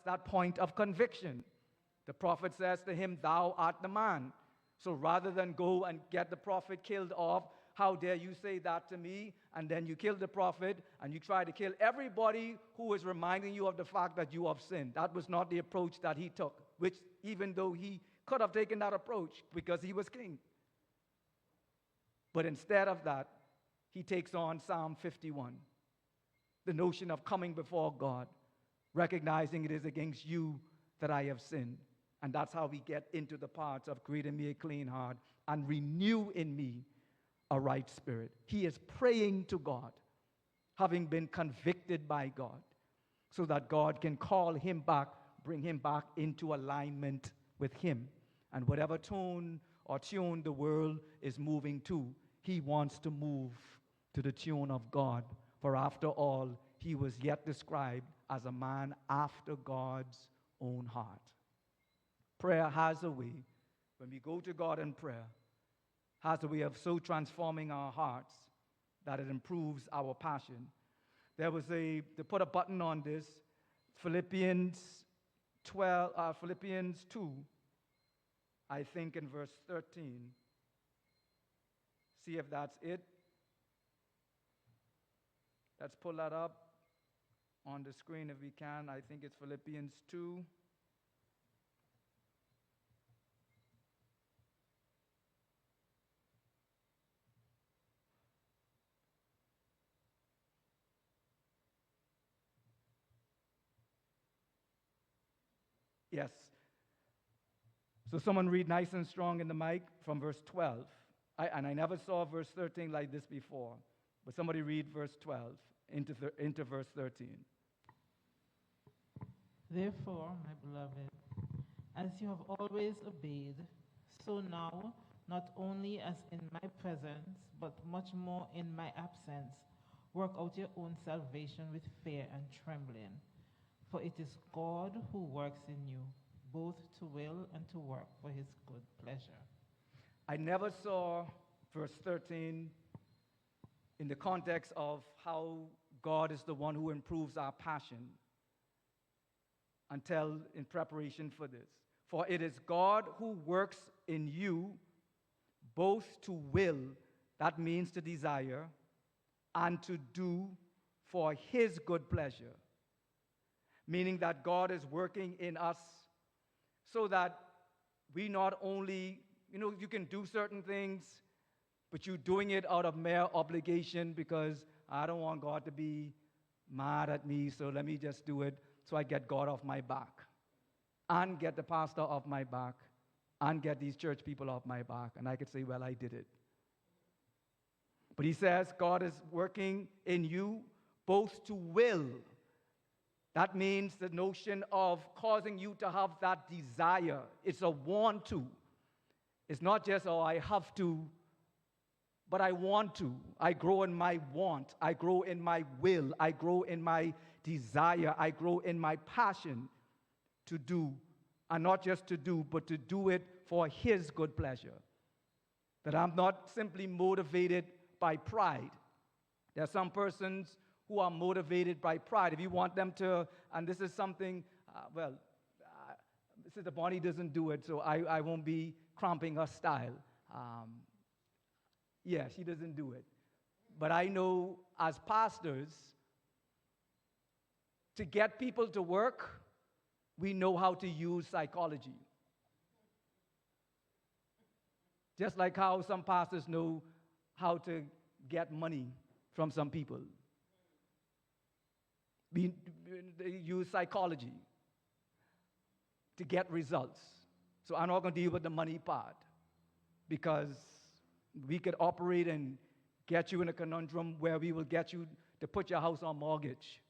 that point of conviction. The prophet says to him, "Thou art the man." So rather than go and get the prophet killed off, how dare you say that to me? And then you kill the prophet and you try to kill everybody who is reminding you of the fact that you have sinned. That was not the approach that he took, which even though he could have taken that approach because he was king. But instead of that, he takes on Psalm 51, the notion of coming before God, recognizing it is against you that I have sinned. And that's how we get into the parts of create in me a clean heart and renew in me a right spirit. He is praying to God, having been convicted by God, so that God can call him back, bring him back into alignment with him. And whatever tone or tune the world is moving to, he wants to move to the tune of God. For after all, he was yet described as a man after God's own heart. Prayer has a way, when we go to God in prayer, has a way of so transforming our hearts that it improves our passion. There was to put a button on this, Philippians 2, I think in verse 13. See if that's it. Let's pull that up on the screen if we can. I think it's Philippians 2. Yes. So someone read nice and strong in the mic from verse 12. I never saw verse 13 like this before. But somebody read verse 12 into verse 13. Therefore, my beloved, as you have always obeyed, so now, not only as in my presence, but much more in my absence, work out your own salvation with fear and trembling. For it is God who works in you, both to will and to work for his good pleasure. I never saw verse 13 in the context of how God is the one who improves our passion until in preparation for this. For it is God who works in you both to will, that means to desire, and to do for his good pleasure. Meaning that God is working in us so that we not only, you can do certain things, but you're doing it out of mere obligation because I don't want God to be mad at me, so let me just do it so I get God off my back and get the pastor off my back and get these church people off my back. And I could say, well, I did it. But he says God is working in you both to will. That means the notion of causing you to have that desire. It's a want to. It's not just, oh, I have to, but I want to. I grow in my want. I grow in my will. I grow in my desire. I grow in my passion to do. And not just to do, but to do it for his good pleasure. That I'm not simply motivated by pride. There are some persons who are motivated by pride. If you want them to, and this is something, Sister Bonnie doesn't do it, so I won't be cramping her style. She doesn't do it. But I know as pastors, to get people to work, we know how to use psychology. Just like how some pastors know how to get money from some people. They use psychology to get results. So I'm not going to deal with the money part because we could operate and get you in a conundrum where we will get you to put your house on mortgage.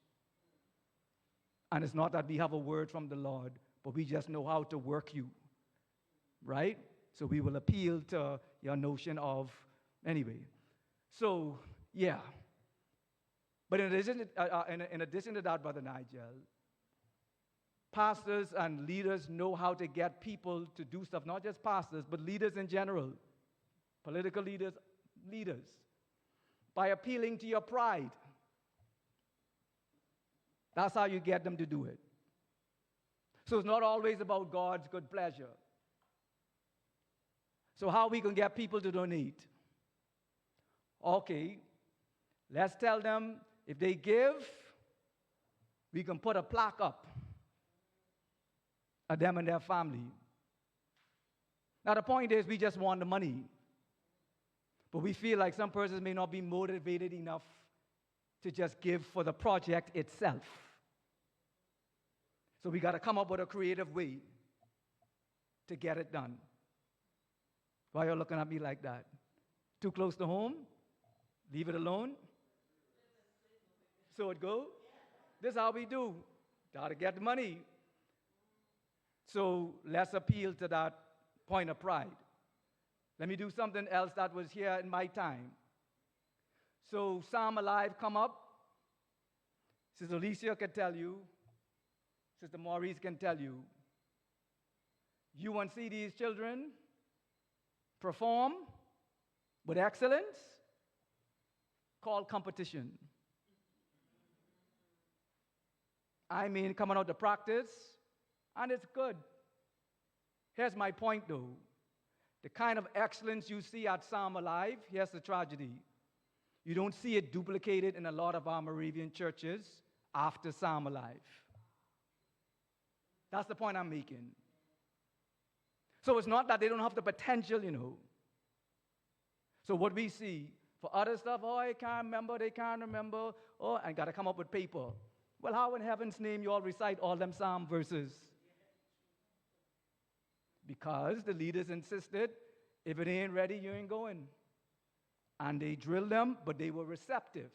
And it's not that we have a word from the Lord, but we just know how to work you, right? So we will appeal to your notion of, anyway. So, yeah. But in addition to that, Brother Nigel, pastors and leaders know how to get people to do stuff, not just pastors, but leaders in general, political leaders, by appealing to your pride. That's how you get them to do it. So it's not always about God's good pleasure. So how we can get people to donate? Okay, let's tell them if they give, we can put a plaque up of them and their family. Now the point is we just want the money. But we feel like some persons may not be motivated enough to just give for the project itself. So we got to come up with a creative way to get it done. Why are you looking at me like that? Too close to home? Leave it alone? So it go? This is how we do. Got to get the money. So let's appeal to that point of pride. Let me do something else that was here in my time. So Psalm Alive come up. Sister Alicia can tell you. Sister Maurice can tell you. You want to see these children perform with excellence? Call competition. I mean, coming out to practice, and it's good. Here's my point, though. The kind of excellence you see at Psalm Alive, here's the tragedy. You don't see it duplicated in a lot of our Moravian churches after Psalm Alive. That's the point I'm making. So it's not that they don't have the potential, you know. So what we see, for other stuff, oh, I can't remember, they can't remember, oh, I got to come up with paper. Well, how in heaven's name you all recite all them psalm verses? Because the leaders insisted, if it ain't ready, you ain't going. And they drilled them, but they were receptive.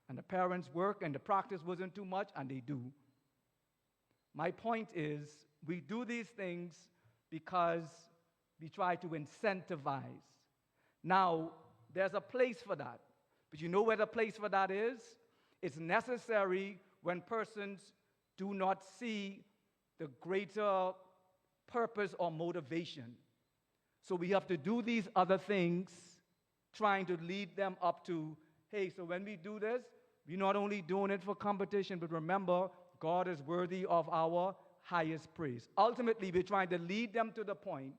And the parents work, and the practice wasn't too much, and they do. My point is, we do these things because we try to incentivize. Now, there's a place for that. But you know where the place for that is? It's necessary when persons do not see the greater purpose or motivation. So we have to do these other things, trying to lead them up to, hey, so when we do this, we're not only doing it for competition, but remember, God is worthy of our highest praise. Ultimately, we're trying to lead them to the point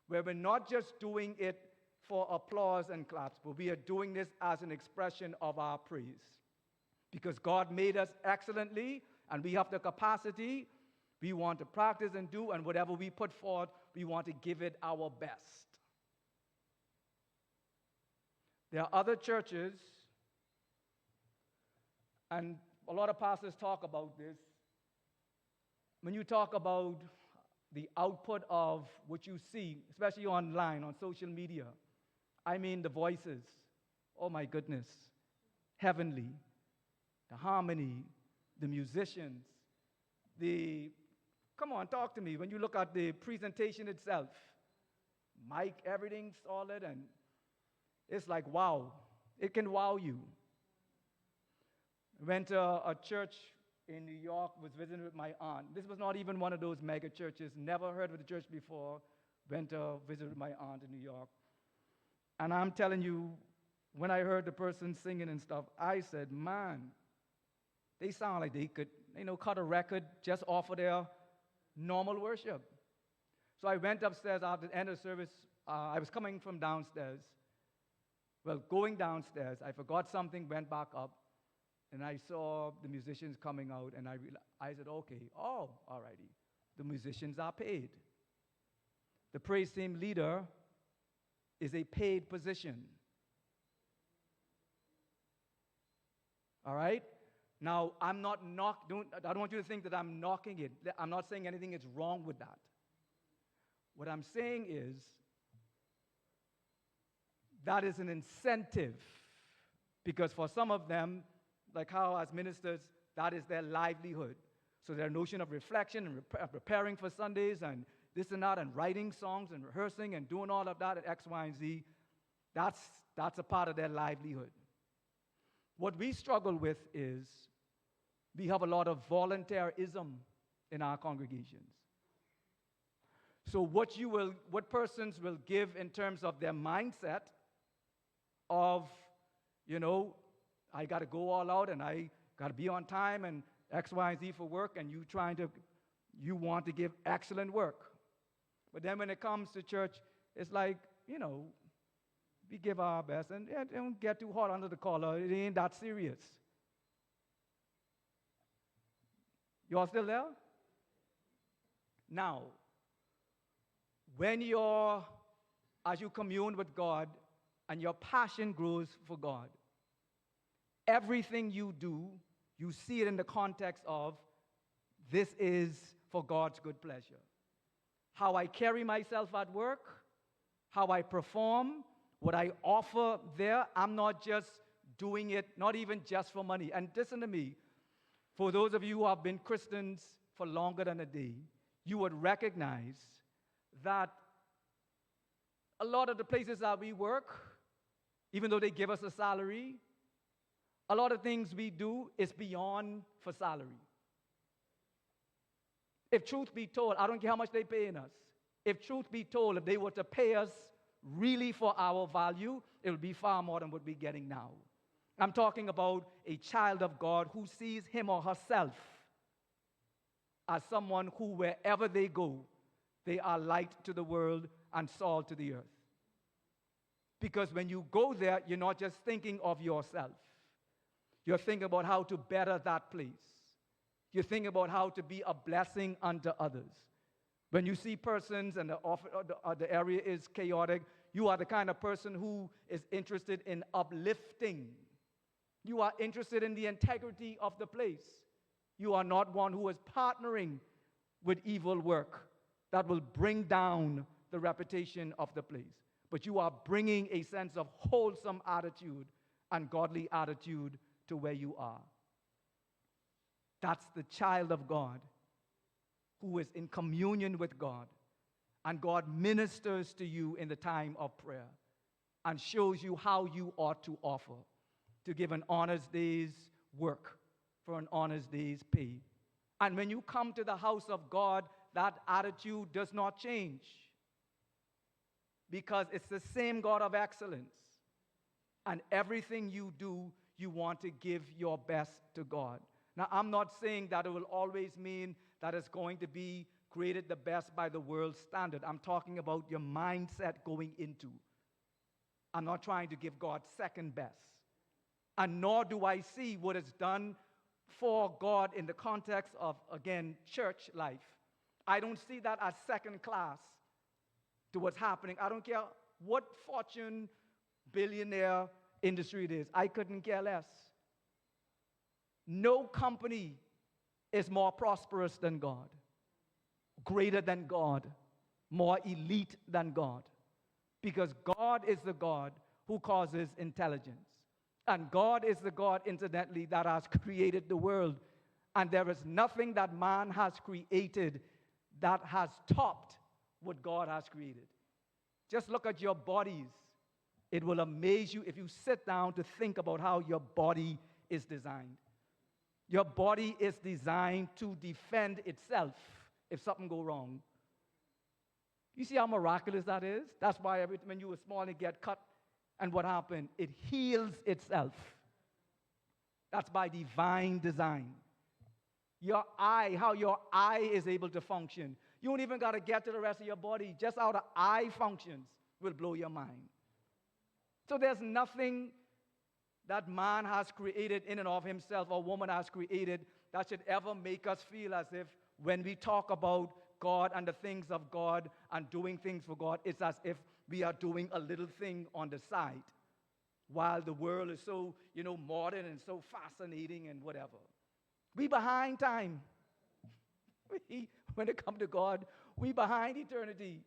where we're not just doing it for applause and claps, but we are doing this as an expression of our praise. Because God made us excellently, and we have the capacity. We want to practice and do, and whatever we put forth, we want to give it our best. There are other churches, and a lot of pastors talk about this. When you talk about the output of what you see, especially online, on social media, I mean the voices, oh my goodness, heavenly, the harmony, the musicians, come on, talk to me. When you look at the presentation itself, mic, everything solid, and it's like, wow. It can wow you. Went to a church in New York, was visiting with my aunt. This was not even one of those mega churches, never heard of the church before. Went to visit with my aunt in New York. And I'm telling you, when I heard the person singing and stuff, I said, man, they sound like they could, cut a record just off of their normal worship. So I went upstairs after the end of the service. I was coming from downstairs. Well, going downstairs, I forgot something, went back up, and I saw the musicians coming out, and I said, okay, all righty. The musicians are paid. The praise team leader is a paid position. All right? Now, I don't want you to think that I'm knocking it. I'm not saying anything is wrong with that. What I'm saying is that is an incentive, because for some of them, like how as ministers, that is their livelihood. So their notion of reflection and preparing for Sundays and this and that and writing songs and rehearsing and doing all of that at X, Y, and Z, that's a part of their livelihood. What we struggle with is we have a lot of volunteerism in our congregations. So what persons will give in terms of their mindset of, I got to go all out and I got to be on time and X, Y, and Z for work, and you trying to You want to give excellent work. But then when it comes to church, it's like, we give our best and don't get too hot under the collar. It ain't that serious. You all still there? Now, as you commune with God and your passion grows for God, everything you do, you see it in the context of this is for God's good pleasure. How I carry myself at work, how I perform, what I offer there, I'm not just doing it, not even just for money. And listen to me, for those of you who have been Christians for longer than a day, you would recognize that a lot of the places that we work, even though they give us a salary, a lot of things we do is beyond for salary. If truth be told, I don't care how much they're paying us. If truth be told, if they were to pay us really for our value, it would be far more than what we're getting now. I'm talking about a child of God who sees him or herself as someone who, wherever they go, they are light to the world and salt to the earth. Because when you go there, you're not just thinking of yourself. You're thinking about how to better that place. You're thinking about how to be a blessing unto others. When you see persons and the area is chaotic, you are the kind of person who is interested in uplifting. You are interested in the integrity of the place. You are not one who is partnering with evil work that will bring down the reputation of the place. But you are bringing a sense of wholesome attitude and godly attitude to where you are. That's the child of God who is in communion with God, and God ministers to you in the time of prayer and shows you how you ought to offer to give an honest day's work for an honest day's pay. And when you come to the house of God, that attitude does not change because it's the same God of excellence. And everything you do, you want to give your best to God. Now, I'm not saying that it will always mean that it's going to be created the best by the world's standard. I'm talking about your mindset going into. I'm not trying to give God second best. And nor do I see what is done for God in the context of, again, church life. I don't see that as second class to what's happening. I don't care what fortune billionaire industry it is. I couldn't care less. No company is more prosperous than God, greater than God, more elite than God. Because God is the God who causes intelligence. And God is the God, incidentally, that has created the world. And there is nothing that man has created that has topped what God has created. Just look at your bodies. It will amaze you if you sit down to think about how your body is designed. Your body is designed to defend itself if something goes wrong. You see how miraculous that is? That's why when you were small and get cut, and what happened? It heals itself. That's by divine design. Your eye, how your eye is able to function. You don't even got to get to the rest of your body. Just how the eye functions will blow your mind. So there's nothing that man has created in and of himself or woman has created that should ever make us feel as if when we talk about God and the things of God and doing things for God, it's as if we are doing a little thing on the side while the world is so, modern and so fascinating and whatever. We behind time. When it comes to God, we behind eternity.